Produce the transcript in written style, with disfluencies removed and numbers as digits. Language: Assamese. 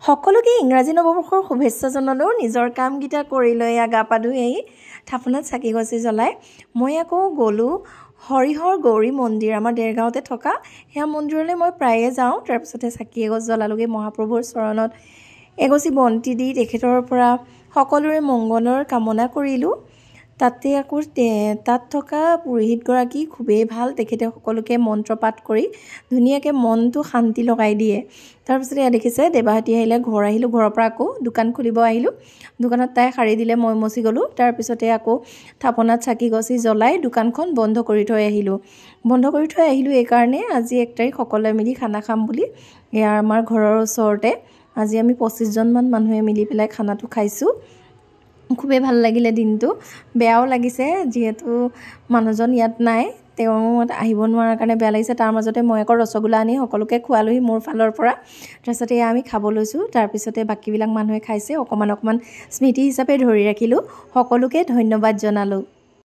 সকলোকে ইংৰাজী নৱবৰ্ষৰ শুভেচ্ছা জনালোঁ। নিজৰ কামকেইটা কৰি লৈ গা পা ধুই আহি থাপনাত চাকি গছি জ্বলাই মই আকৌ গ'লোঁ হৰিহৰ গৌৰী মন্দিৰ, আমাৰ দেৰগাঁৱতে থকা সেয়া মন্দিৰলৈ মই প্ৰায়ে যাওঁ। তাৰপিছতে চাকি এগছ জ্বলালোগৈ, মহাপ্ৰভুৰ চৰণত এগছি বন্তি দি তেখেতৰ পৰা সকলোৰে মংগলৰ কামনা কৰিলোঁ। তাতে আকৌ তাত থকা পুৰোহিতগৰাকী খুবেই ভাল, তেখেতে সকলোকে মন্ত্ৰপাঠ কৰি ধুনীয়াকৈ মনটো শান্তি লগাই দিয়ে। তাৰপিছতে এয়া দেখিছে দেৱাহঁতি আহিলে, ঘৰ আহিলোঁ, ঘৰৰ পৰা আকৌ দোকান খুলিব আহিলোঁ। দোকানত তাই শাৰী দিলে, মই মচি গ'লোঁ। তাৰপিছতে আকৌ থাপনাত চাকি গছি জ্বলাই দোকানখন বন্ধ কৰি থৈ আহিলোঁ। এইকাৰণে আজি 1 তাৰিখ সকলোৱে মিলি খানা খাম বুলি এয়া আমাৰ ঘৰৰ ওচৰতে আজি আমি 25জনমান মানুহে মিলি পেলাই খানাটো খাইছোঁ। খুবেই ভাল লাগিলে দিনটো, বেয়াও লাগিছে যিহেতু মানুহজন ইয়াত নাই, তেওঁ আহিব নোৱাৰাৰ কাৰণে বেয়া লাগিছে। তাৰ মাজতে মই আকৌ ৰসগোল্লা আনি সকলোকে খোৱালোহি মোৰ ফালৰ পৰা। তাৰপিছতে এয়া আমি খাব লৈছোঁ। তাৰপিছতে বাকীবিলাক মানুহে খাইছে, অকণমান স্মৃতি হিচাপে ধৰি ৰাখিলোঁ। সকলোকে ধন্যবাদ জনালোঁ।